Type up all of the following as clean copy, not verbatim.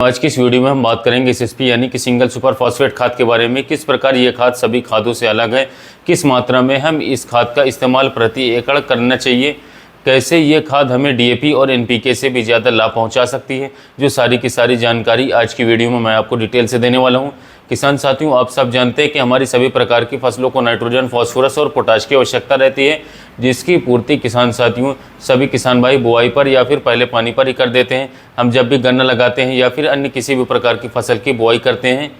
आज की इस वीडियो में हम बात करेंगे एसएसपी यानी कि सिंगल सुपर फॉस्फेट खाद के बारे में। किस प्रकार ये खाद सभी खादों से अलग है, किस मात्रा में हम इस खाद का इस्तेमाल प्रति एकड़ करना चाहिए, कैसे ये खाद हमें डीएपी और एनपीके से भी ज़्यादा लाभ पहुंचा सकती है, जो सारी की सारी जानकारी आज की वीडियो में मैं आपको डिटेल से देने वाला हूं। किसान साथियों, आप सब जानते हैं कि हमारी सभी प्रकार की फसलों को नाइट्रोजन, फास्फोरस और पोटाश की आवश्यकता रहती है, जिसकी पूर्ति किसान साथियों सभी किसान भाई बुआई पर या फिर पहले पानी पर ही कर देते हैं। हम जब भी गन्ना लगाते हैं या फिर अन्य किसी भी प्रकार की फसल की बुआई करते हैं,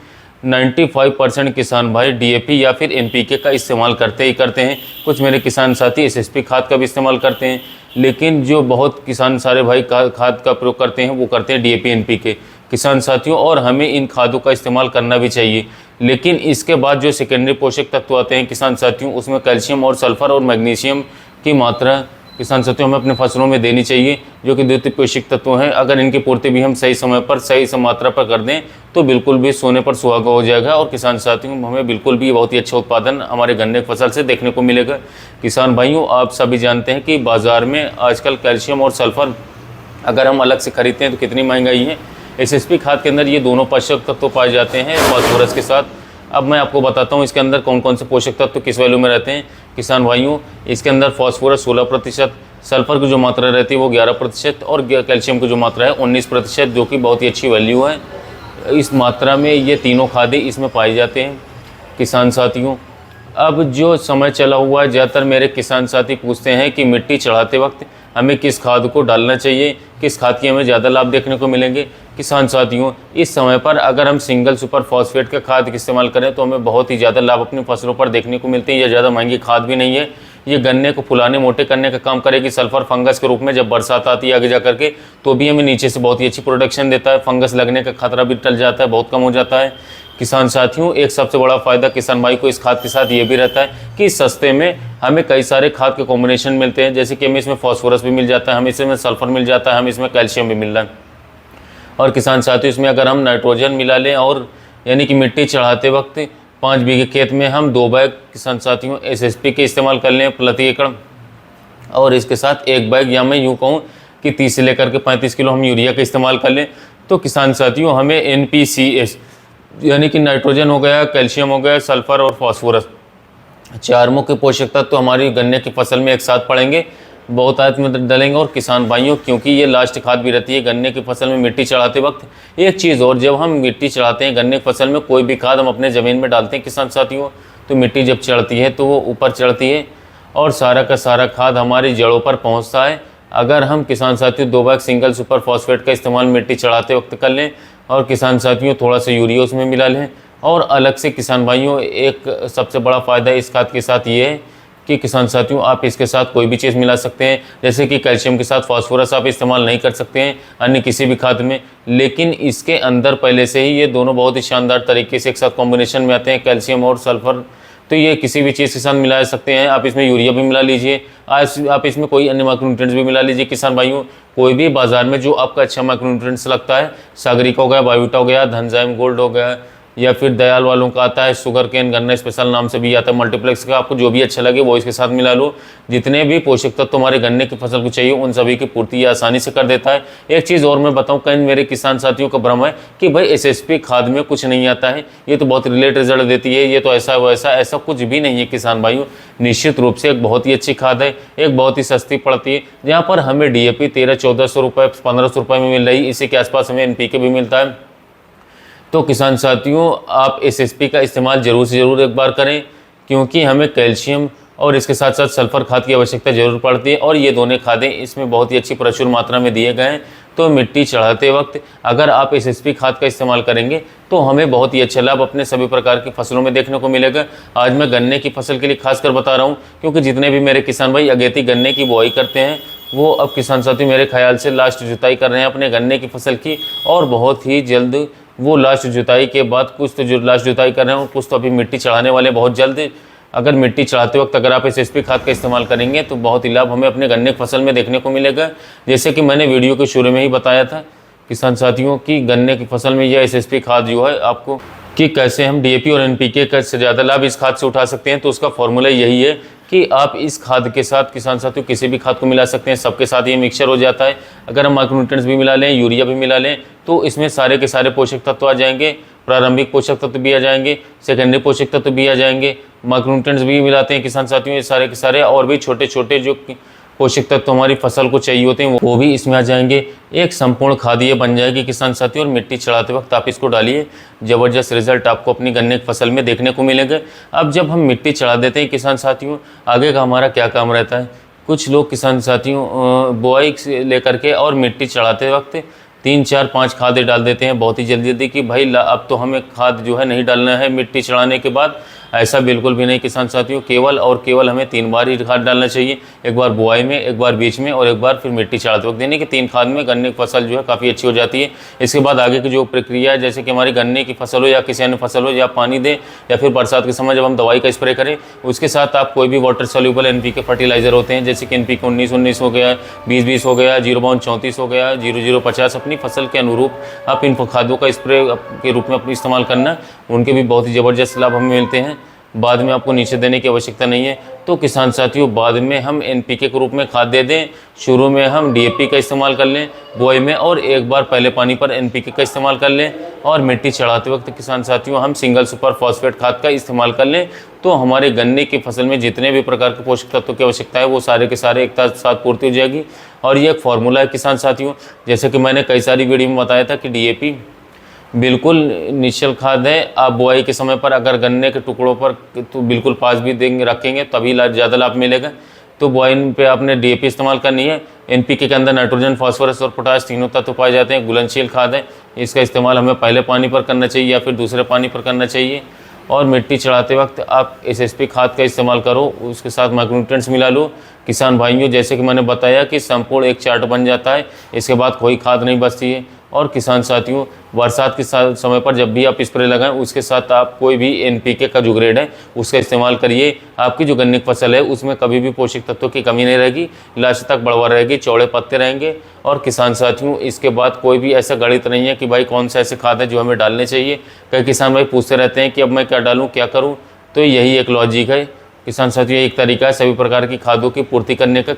95% किसान भाई डीएपी या फिर एनपीके का इस्तेमाल करते हैं। कुछ मेरे किसान साथी एसएसपी खाद का भी इस्तेमाल करते हैं, लेकिन जो बहुत किसान सारे भाई खाद का प्रयोग करते हैं वो करते हैं डीएपी एनपीके किसान साथियों। और हमें इन खादों का इस्तेमाल करना भी चाहिए, लेकिन इसके बाद जो सेकेंडरी पोषक तत्व आते हैं किसान साथियों, उसमें कैल्शियम और सल्फर और मैग्नीशियम की मात्रा किसान साथियों हमें अपने फसलों में देनी चाहिए, जो कि द्वितीय पोषक तत्व हैं। अगर इनकी पूर्ति भी हम सही समय पर सही मात्रा पर कर दें तो बिल्कुल भी सोने पर सुहागा हो जाएगा और किसान साथियों हमें बिल्कुल भी बहुत ही अच्छा उत्पादन हमारे गन्ने की फसल से देखने को मिलेगा। किसान भाइयों, आप सभी जानते हैं कि बाज़ार में आजकल कैल्शियम और सल्फर अगर हम अलग से खरीदते हैं तो कितनी महंगाई है। एसएसपी खाद के अंदर ये दोनों पोषक तत्व पाए जाते हैं फास्फोरस के साथ। अब मैं आपको बताता हूँ इसके अंदर कौन कौन से पोषक तत्व किस वैल्यू में रहते हैं। किसान भाइयों, इसके अंदर फास्फोरस 16%, सल्फर की जो मात्रा रहती है वो 11% और कैल्शियम की जो मात्रा है 19%, जो कि बहुत ही अच्छी वैल्यू है। इस मात्रा में ये तीनों खादें इसमें पाए जाते हैं किसान साथियों। अब जो समय चला हुआ है, ज़्यादातर मेरे किसान साथी पूछते हैं कि मिट्टी चढ़ाते वक्त हमें किस खाद को डालना चाहिए, किस खाद की हमें ज़्यादा लाभ देखने को मिलेंगे। किसान साथियों, इस समय पर अगर हम सिंगल सुपर फॉस्फेट का खाद का इस्तेमाल करें तो हमें बहुत ही ज़्यादा लाभ अपनी फसलों पर देखने को मिलते हैं। यह ज़्यादा महंगी खाद भी नहीं है, ये गन्ने को फुलाने मोटे करने का काम करेगी। सल्फर फंगस के रूप में जब बरसात आती है आगे जा करके तो भी हमें नीचे से बहुत ही अच्छी प्रोडक्शन देता है। फंगस लगने का खतरा भी टल जाता है, बहुत कम हो जाता है। किसान साथियों, एक सबसे बड़ा फ़ायदा किसान भाई को इस खाद के साथ ये भी रहता है कि सस्ते में हमें कई सारे खाद के कॉम्बिनेशन मिलते हैं, जैसे कि हमें इसमें फास्फोरस भी मिल जाता है, हमें इसमें सल्फर मिल जाता है, हमें इसमें कैल्शियम भी मिल रहा है। और किसान साथियों, इसमें अगर हम नाइट्रोजन मिला लें और यानी कि मिट्टी चढ़ाते वक्त 5 बीघे खेत में हम 2 बैग किसान साथियों एसएसपी के इस्तेमाल कर लें प्रति एकड़, और इसके साथ 1 बैग या मैं यूँ कहूँ कि 30 से लेकर के 35 किलो हम यूरिया का इस्तेमाल कर लें, तो किसान साथियों हमें एनपीसीएस यानी कि नाइट्रोजन हो गया, कैल्शियम हो गया, सल्फर और फास्फोरस, 4 मुख्य पोषक तत्व तो हमारी गन्ने की फसल में एक साथ पड़ेंगे, बहुत आयत में डलेंगे। और किसान भाइयों, क्योंकि ये लास्ट खाद भी रहती है गन्ने की फसल में मिट्टी चढ़ाते वक्त। एक चीज़ और, जब हम मिट्टी चढ़ाते हैं गन्ने की फसल में, कोई भी खाद हम अपने ज़मीन में डालते हैं किसान साथियों, तो मिट्टी जब चढ़ती है तो वो ऊपर चढ़ती है और सारा का सारा खाद हमारी जड़ों पर पहुँचता है। अगर हम किसान साथियों 2 बैग सिंगल सुपर फॉस्फेट का इस्तेमाल मिट्टी चढ़ाते वक्त कर लें और किसान साथियों थोड़ा सा यूरिया उसमें मिला लें, और अलग से किसान भाइयों एक सबसे बड़ा फ़ायदा इस खाद के साथ ये है कि किसान साथियों आप इसके साथ कोई भी चीज़ मिला सकते हैं, जैसे कि कैल्शियम के साथ फास्फोरस आप इस्तेमाल नहीं कर सकते हैं अन्य किसी भी खाद में, लेकिन इसके अंदर पहले से ही ये दोनों बहुत ही शानदार तरीके से एक साथ कॉम्बिनेशन में आते हैं, कैल्शियम और सल्फर। तो ये किसी भी चीज़ के साथ मिला सकते हैं। आप इसमें यूरिया भी मिला लीजिए, आप इसमें कोई अन्य माइक्रोन्यूट्रिएंट्स भी मिला लीजिए। किसान भाइयों, कोई भी बाजार में जो आपका अच्छा माइक्रोन्यूट्रिएंट्स लगता है, सागरिक हो गया, बायोटा हो गया, धनजाइम गोल्ड हो गया, या फिर दयाल वालों का आता है शुगर केन गन्ना स्पेशल नाम से भी आता है, मल्टीप्लेक्स का, आपको जो भी अच्छा लगे वो इसके साथ मिला लो। जितने भी पोषक तत्व तुम्हारे गन्ने की फसल को चाहिए उन सभी की पूर्ति ये आसानी से कर देता है। एक चीज़ और मैं बताऊं, कई मेरे किसान साथियों का भ्रम है कि भाई एसएसपी खाद में कुछ नहीं आता है, ये तो बहुत रिलेट रिजल्ट देती है, ये तो ऐसा वैसा, ऐसा कुछ भी नहीं है किसान भाइयों। निश्चित रूप से एक बहुत ही अच्छी खाद है, एक बहुत ही सस्ती पड़ती है, जहाँ पर हमें डीएपी 1300-1400 रुपये 1500 रुपये में मिल रही है, इसी के आसपास हमें एनपीके भी मिलता है। तो किसान साथियों, आप एसएसपी का इस्तेमाल ज़रूर से ज़रूर एक बार करें, क्योंकि हमें कैल्शियम और इसके साथ साथ सल्फर खाद की आवश्यकता ज़रूर पड़ती है, और ये दोनों खादें इसमें बहुत ही अच्छी प्रचुर मात्रा में दिए गए हैं। तो मिट्टी चढ़ाते वक्त अगर आप एसएसपी खाद का इस्तेमाल करेंगे तो हमें बहुत ही अच्छा लाभ अपने सभी प्रकार की फसलों में देखने को मिलेगा। आज मैं गन्ने की फसल के लिए खासकर बता रहा हूँ, क्योंकि जितने भी मेरे किसान भाई अगेती गन्ने की बुआई करते हैं वो अब किसान साथी मेरे ख्याल से लास्ट जुताई कर रहे हैं अपने गन्ने की फसल की, और बहुत ही जल्द वो लास्ट जुताई के बाद कुछ तो जो लास्ट जुताई कर रहे हैं और कुछ तो अभी मिट्टी चढ़ाने वाले बहुत जल्द। अगर मिट्टी चढ़ाते वक्त अगर आप एसएसपी खाद का इस्तेमाल करेंगे तो बहुत ही लाभ हमें अपने गन्ने की फसल में देखने को मिलेगा। जैसे कि मैंने वीडियो के शुरू में ही बताया था किसान साथियों की गन्ने की फसल में यह एसएसपी खाद जो है आपको कि कैसे हम डीएपी और एनपीके का से ज़्यादा लाभ इस खाद से उठा सकते हैं, तो उसका फॉर्मूला यही है कि आप इस खाद के साथ किसान साथियों किसी भी खाद को मिला सकते हैं, सबके साथ ये मिक्सचर हो जाता है। अगर हम माइक्रोन्यूट्रिएंट्स भी मिला लें, यूरिया भी मिला लें, तो इसमें सारे के सारे पोषक तत्व आ जाएंगे। प्रारंभिक पोषक तत्व भी आ जाएंगे, सेकेंडरी पोषक तत्व भी आ जाएंगे, माइक्रोन्यूट्रिएंट्स भी मिलाते हैं किसान साथियों ये सारे के सारे, और भी छोटे छोटे जो पोषक तत्व हमारी फसल को चाहिए होते हैं वो भी इसमें आ जाएंगे। एक संपूर्ण खाद ये बन जाएगी किसान साथियों, और मिट्टी चढ़ाते वक्त आप इसको डालिए, ज़बरदस्त रिजल्ट आपको अपनी गन्ने की फसल में देखने को मिलेंगे। अब जब हम मिट्टी चढ़ा देते हैं किसान साथियों, आगे का हमारा क्या काम रहता है। कुछ लोग किसान साथियों बुआई से लेकर के और मिट्टी चढ़ाते वक्त 3 4 5 खादें डाल देते हैं बहुत ही जल्दी जल्दी कि भाई अब तो हमें खाद जो है नहीं डालना है मिट्टी चढ़ाने के बाद। ऐसा बिल्कुल भी नहीं किसान साथियों, केवल और केवल हमें 3 बार ही खाद डालना चाहिए, एक बार बुआई में, एक बार बीच में और एक बार फिर मिट्टी चढ़ाते वक्त। यानी कि 3 खाद में गन्ने की फसल जो है काफ़ी अच्छी हो जाती है। इसके बाद आगे की जो प्रक्रिया है, जैसे कि हमारी गन्ने की फसल हो या किसी अन्य फसल हो, या पानी दें या फिर बरसात के समय जब हम दवाई का स्प्रे करें, उसके साथ आप कोई भी वाटर सोल्यूबल NPK फर्टिलाइजर होते हैं, जैसे कि NPK 19-19 हो गया, 20-20 हो गया, 0-34 हो गया, 00-50, अपनी फसल के अनुरूप आप इन खादों का स्प्रे के रूप में अपनी इस्तेमाल करना, उनके भी बहुत ही ज़बरदस्त लाभ हमें मिलते हैं। बाद में आपको नीचे देने की आवश्यकता नहीं है। तो किसान साथियों, बाद में हम NPK के रूप में खाद दे दें, शुरू में हम DAP का इस्तेमाल कर लें बुआई में, और एक बार पहले पानी पर NPK का इस्तेमाल कर लें, और मिट्टी चढ़ाते वक्त किसान साथियों हम सिंगल सुपर फॉस्फेट खाद का इस्तेमाल कर लें, तो हमारे गन्ने की फसल में जितने भी प्रकार के पोषक तत्वों की आवश्यकता है वो सारे के सारे एक साथ पूर्ति हो जाएगी। और ये एक फार्मूला है किसान साथियों, जैसे कि मैंने कई सारी वीडियो में बताया था कि DAP बिल्कुल निश्चल खाद है। आप बुआई के समय पर अगर गन्ने के टुकड़ों पर तो बिल्कुल पास भी देंगे रखेंगे तभी ज़्यादा लाभ मिलेगा। तो बुआई पे आपने DAP इस्तेमाल करनी है। NPK के अंदर नाइट्रोजन, फास्फोरस और पोटाश तीनों तत्व पाए जाते हैं, घुलनशील खाद है। इसका इस्तेमाल हमें पहले पानी पर करना चाहिए या फिर दूसरे पानी पर करना चाहिए। और मिट्टी चढ़ाते वक्त आप SSP खाद का इस्तेमाल करो, उसके साथ माइक्रोन्यूट्रिएंट्स मिला लो। किसान भाइयों, जैसे कि मैंने बताया कि संपूर्ण एक चार्ट बन जाता है, इसके बाद कोई खाद नहीं बचती है। और किसान साथियों, बरसात के समय पर जब भी आप स्प्रे लगाएं, उसके साथ आप कोई भी NPK का जो ग्रेड है उसका इस्तेमाल करिए। आपकी जो गन्ने की फसल है उसमें कभी भी पोषक तत्वों की कमी नहीं रहेगी, लास्ट तक बढ़वा रहेगी, चौड़े पत्ते रहेंगे। और किसान साथियों, इसके बाद कोई भी ऐसा गणित नहीं है कि भाई कौन सा ऐसे खाद है जो हमें डालने चाहिए। कई किसान भाई पूछते रहते हैं कि अब मैं क्या डालूँ, क्या करूँ। तो यही एक लॉजिक है किसान साथियों, एक तरीका है सभी प्रकार की खादों की पूर्ति करने का।